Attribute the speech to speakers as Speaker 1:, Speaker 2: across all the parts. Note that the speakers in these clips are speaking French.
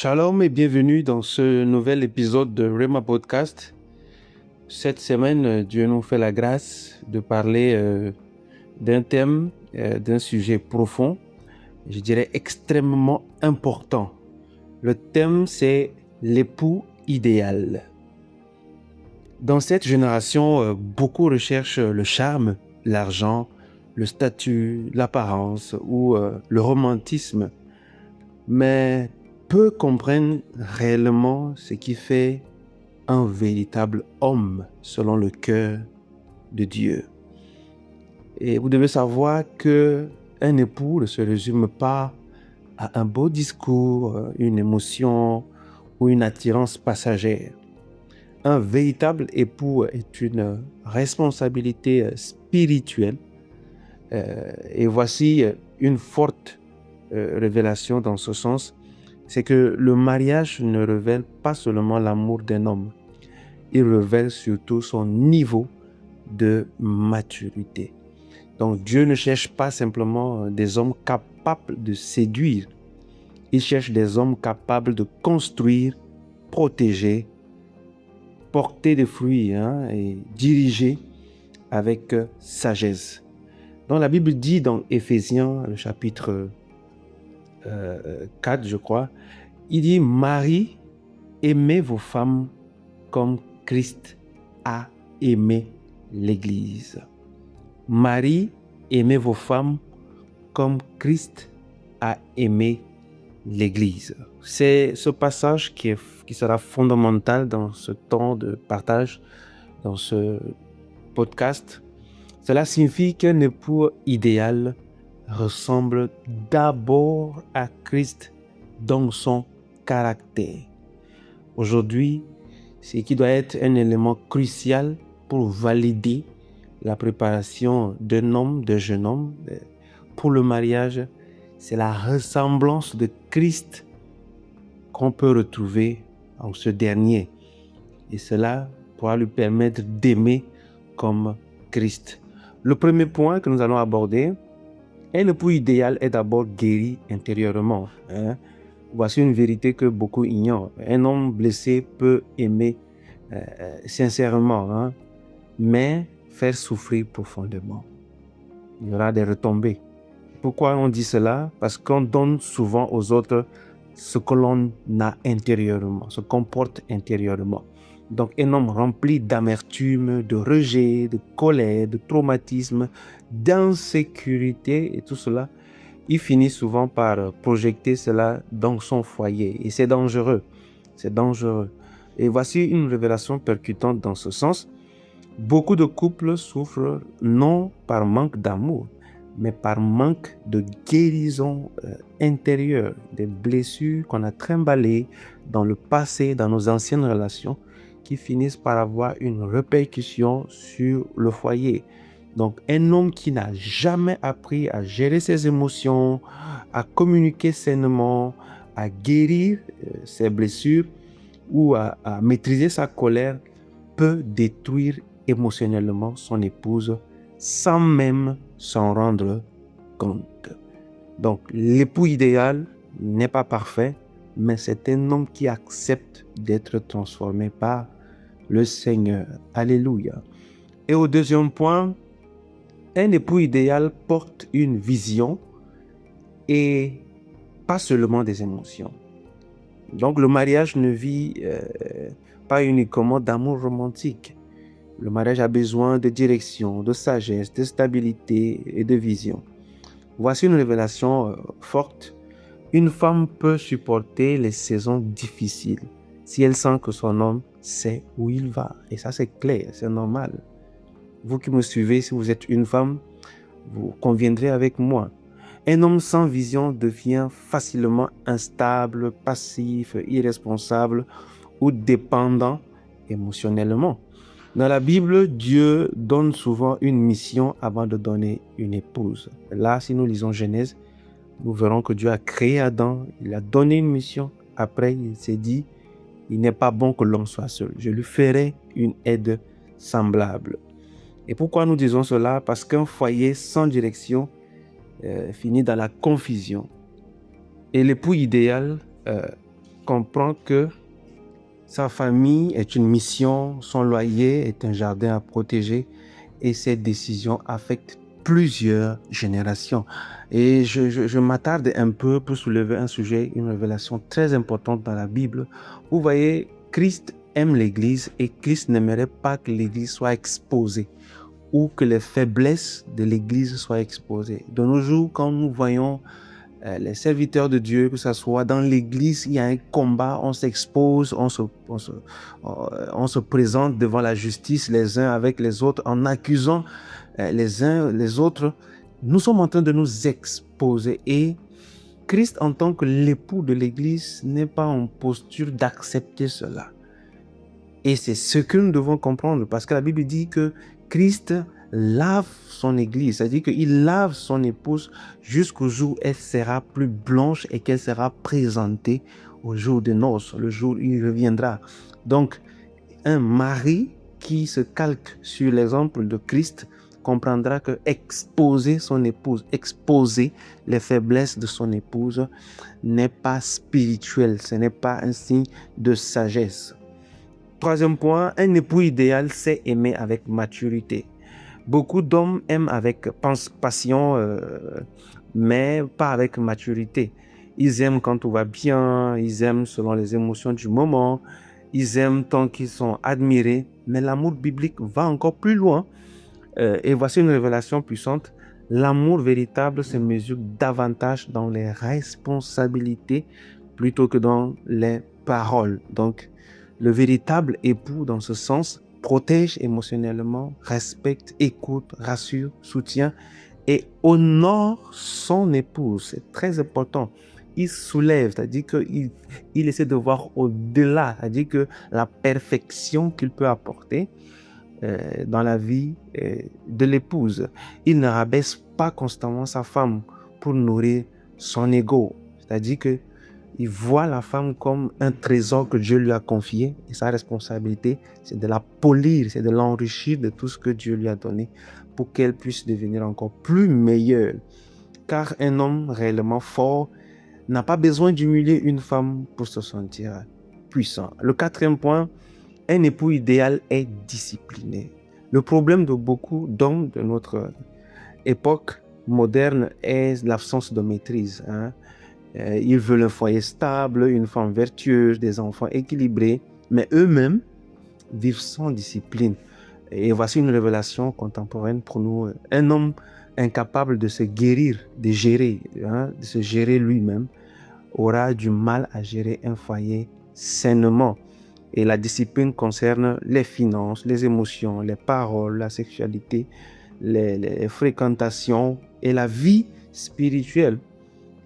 Speaker 1: Shalom et bienvenue dans ce nouvel épisode de Rema Podcast. Cette semaine, Dieu nous fait la grâce de parler d'un thème, d'un sujet profond, je dirais extrêmement important. Le thème, c'est l'époux idéal. Dans cette génération, beaucoup recherchent le charme, l'argent, le statut, l'apparence ou le romantisme. Mais peu comprennent réellement ce qui fait un véritable homme selon le cœur de Dieu. Et vous devez savoir qu'un époux ne se résume pas à un beau discours, une émotion ou une attirance passagère. Un véritable époux est une responsabilité spirituelle. Et voici une forte révélation dans ce sens, c'est que le mariage ne révèle pas seulement l'amour d'un homme, il révèle surtout son niveau de maturité. Donc Dieu ne cherche pas simplement des hommes capables de séduire, il cherche des hommes capables de construire, protéger, porter des fruits et diriger avec sagesse. Donc la Bible dit dans Éphésiens, le chapitre 4, je crois, il dit « Marie, aimez vos femmes comme Christ a aimé l'Église. » Marie, aimez vos femmes comme Christ a aimé l'Église. C'est ce passage qui sera fondamental dans ce temps de partage, dans ce podcast. Cela signifie qu'un époux idéal ressemble d'abord à Christ dans son caractère. Aujourd'hui, ce qui doit être un élément crucial pour valider la préparation d'un homme, d'un jeune homme pour le mariage, c'est la ressemblance de Christ qu'on peut retrouver en ce dernier. Et cela pourra lui permettre d'aimer comme Christ. Le premier point que nous allons aborder, un époux idéal est d'abord guéri intérieurement. Voici une vérité que beaucoup ignorent. Un homme blessé peut aimer sincèrement, mais faire souffrir profondément. Il y aura des retombées. Pourquoi on dit cela? Parce qu'on donne souvent aux autres ce que l'on a intérieurement, ce qu'on porte intérieurement. Donc un homme rempli d'amertume, de rejet, de colère, de traumatisme, d'insécurité et tout cela, il finit souvent par projeter cela dans son foyer. Et c'est dangereux. C'est dangereux. Et voici une révélation percutante dans ce sens. Beaucoup de couples souffrent non par manque d'amour, mais par manque de guérison intérieure, des blessures qu'on a trimballées dans le passé, dans nos anciennes relations, qui finissent par avoir une répercussion sur le foyer. Donc, un homme qui n'a jamais appris à gérer ses émotions, à communiquer sainement, à guérir ses blessures ou à maîtriser sa colère, peut détruire émotionnellement son épouse sans même s'en rendre compte. Donc, l'époux idéal n'est pas parfait, mais c'est un homme qui accepte d'être transformé par le Seigneur. Alléluia. Et au deuxième point, un époux idéal porte une vision et pas seulement des émotions. Donc, le mariage ne vit pas uniquement d'amour romantique. Le mariage a besoin de direction, de sagesse, de stabilité et de vision. Voici une révélation forte. Une femme peut supporter les saisons difficiles si elle sent que son homme sait où il va. Et ça, c'est clair, c'est normal. Vous qui me suivez, si vous êtes une femme, vous conviendrez avec moi. Un homme sans vision devient facilement instable, passif, irresponsable ou dépendant émotionnellement. Dans la Bible, Dieu donne souvent une mission avant de donner une épouse. Là, si nous lisons Genèse, nous verrons que Dieu a créé Adam, il a donné une mission. Après, il s'est dit, il n'est pas bon que l'homme soit seul. Je lui ferai une aide semblable. Et pourquoi nous disons cela? Parce qu'un foyer sans direction finit dans la confusion. Et l'époux idéal comprend que sa famille est une mission, son loyer est un jardin à protéger et ses décisions affectent plusieurs générations. Et je m'attarde un peu pour soulever un sujet, une révélation très importante dans la Bible. Vous voyez, Christ aime l'Église et Christ n'aimerait pas que l'Église soit exposée ou que les faiblesses de l'Église soient exposées. De nos jours, quand nous voyons les serviteurs de Dieu, que ce soit dans l'Église, il y a un combat, on s'expose, on se présente devant la justice les uns avec les autres en accusant les uns les autres. Nous sommes en train de nous exposer et Christ en tant que l'époux de l'Église n'est pas en posture d'accepter cela. Et c'est ce que nous devons comprendre parce que la Bible dit que Christ lave son Église, c'est-à-dire qu'il lave son épouse jusqu'au jour où elle sera plus blanche et qu'elle sera présentée au jour de noces, le jour où il reviendra. Donc, un mari qui se calque sur l'exemple de Christ comprendra que exposer son épouse, exposer les faiblesses de son épouse n'est pas spirituel, ce n'est pas un signe de sagesse. Troisième point, un époux idéal sait aimer avec maturité. Beaucoup d'hommes aiment avec passion, mais pas avec maturité. Ils aiment quand tout va bien, ils aiment selon les émotions du moment, ils aiment tant qu'ils sont admirés, mais l'amour biblique va encore plus loin. Et voici une révélation puissante. L'amour véritable se mesure davantage dans les responsabilités plutôt que dans les paroles. Donc, le véritable époux, dans ce sens, protège émotionnellement, respecte, écoute, rassure, soutient et honore son épouse. C'est très important. Il soulève, c'est-à-dire qu'il essaie de voir au-delà, c'est-à-dire que la perfection qu'il peut apporter dans la vie de l'épouse. Il ne rabaisse pas constamment sa femme pour nourrir son ego. C'est-à-dire qu'il voit la femme comme un trésor que Dieu lui a confié et sa responsabilité, c'est de la polir, c'est de l'enrichir de tout ce que Dieu lui a donné pour qu'elle puisse devenir encore plus meilleure. Car un homme réellement fort n'a pas besoin d'humilier une femme pour se sentir puissant. Le quatrième point, un époux idéal est discipliné. Le problème de beaucoup d'hommes de notre époque moderne est l'absence de maîtrise. Ils veulent un foyer stable, une femme vertueuse, des enfants équilibrés, mais eux-mêmes vivent sans discipline. Et voici une révélation contemporaine pour nous. Un homme incapable de se guérir, de se gérer lui-même, aura du mal à gérer un foyer sainement. Et la discipline concerne les finances, les émotions, les paroles, la sexualité, les fréquentations et la vie spirituelle.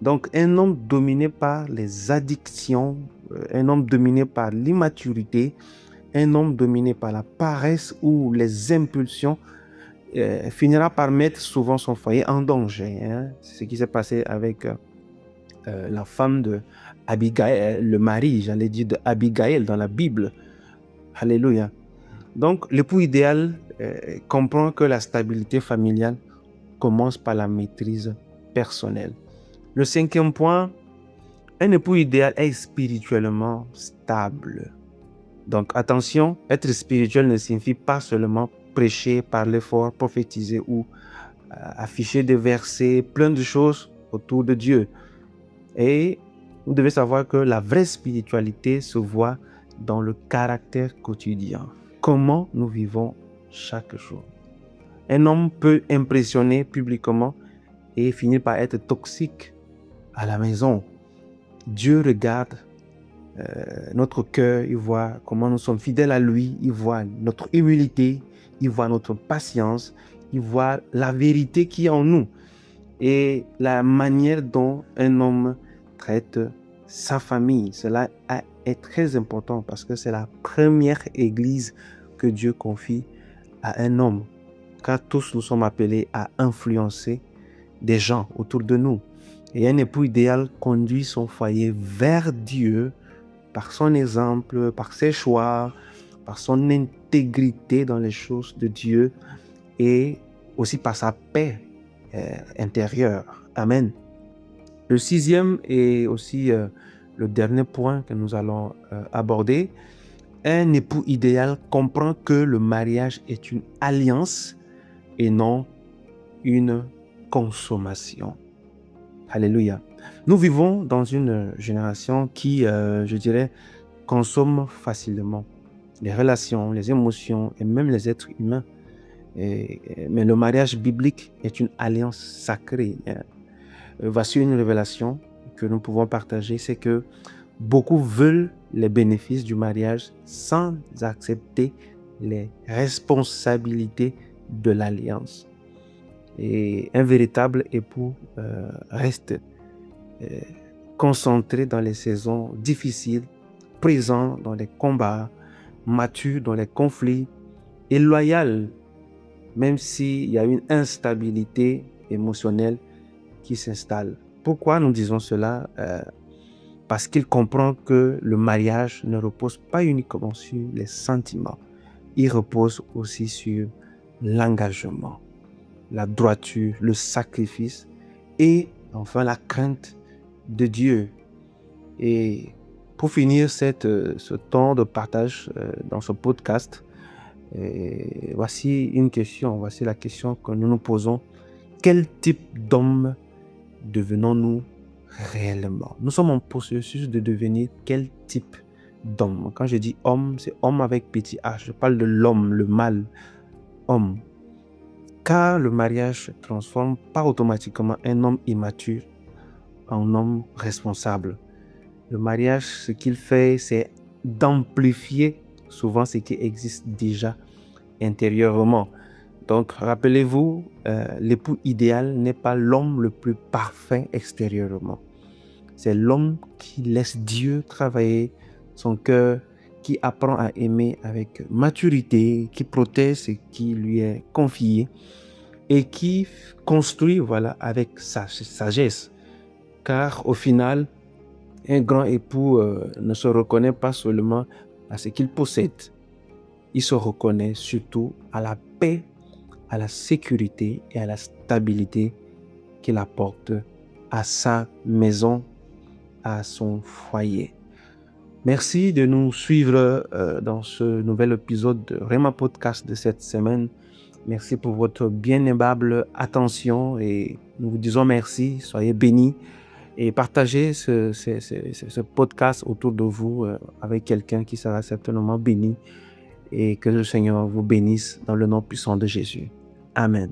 Speaker 1: Donc, un homme dominé par les addictions, un homme dominé par l'immaturité, un homme dominé par la paresse ou les impulsions finira par mettre souvent son foyer en danger. C'est ce qui s'est passé avec la femme de Abigail, le mari, j'allais dire, de Abigail dans la Bible. Alléluia. Donc, l'époux idéal comprend que la stabilité familiale commence par la maîtrise personnelle. Le cinquième point, un époux idéal est spirituellement stable. Donc, attention, être spirituel ne signifie pas seulement prêcher, parler fort, prophétiser ou afficher des versets, plein de choses autour de Dieu. Et vous devez savoir que la vraie spiritualité se voit dans le caractère quotidien. Comment nous vivons chaque jour. Un homme peut impressionner publiquement et finir par être toxique à la maison. Dieu regarde notre cœur, il voit comment nous sommes fidèles à lui, il voit notre humilité, il voit notre patience, il voit la vérité qui est en nous et la manière dont un homme traite sa famille. Cela est très important parce que c'est la première église que Dieu confie à un homme, car tous nous sommes appelés à influencer des gens autour de nous. Et un époux idéal conduit son foyer vers Dieu par son exemple, par ses choix, par son intégrité dans les choses de Dieu et aussi par sa paix intérieure. Amen. Le sixième et aussi le dernier point que nous allons aborder. Un époux idéal comprend que le mariage est une alliance et non une consommation. Alléluia. Nous vivons dans une génération qui, je dirais, consomme facilement les relations, les émotions et même les êtres humains. Mais le mariage biblique est une alliance sacrée. Voici une révélation que nous pouvons partager, c'est que beaucoup veulent les bénéfices du mariage sans accepter les responsabilités de l'alliance. Et un véritable époux reste concentré dans les saisons difficiles, présent dans les combats, mature dans les conflits et loyal, même s'il y a une instabilité émotionnelle qui s'installe. Pourquoi nous disons cela? Parce qu'il comprend que le mariage ne repose pas uniquement sur les sentiments, il repose aussi sur l'engagement, la droiture, le sacrifice et enfin la crainte de Dieu. Et pour finir ce temps de partage dans ce podcast, voici la question que nous nous posons. Quel type d'homme devenons-nous réellement? Nous sommes en processus de devenir quel type d'homme? Quand je dis homme, c'est homme avec petit H. Je parle de l'homme, le mâle, homme. Car le mariage ne transforme pas automatiquement un homme immature en homme responsable. Le mariage, ce qu'il fait, c'est d'amplifier souvent ce qui existe déjà intérieurement. Donc, rappelez-vous, l'époux idéal n'est pas l'homme le plus parfait extérieurement. C'est l'homme qui laisse Dieu travailler son cœur, qui apprend à aimer avec maturité, qui protège ce qui lui est confié et qui construit avec sagesse. Car au final, un grand époux ne se reconnaît pas seulement à ce qu'il possède. Il se reconnaît surtout à la paix, à la sécurité et à la stabilité qu'il apporte à sa maison, à son foyer. Merci de nous suivre dans ce nouvel épisode de Rhema Podcast de cette semaine. Merci pour votre bien aimable attention et nous vous disons merci. Soyez bénis et partagez ce podcast autour de vous avec quelqu'un qui sera certainement béni et que le Seigneur vous bénisse dans le nom puissant de Jésus. Amen.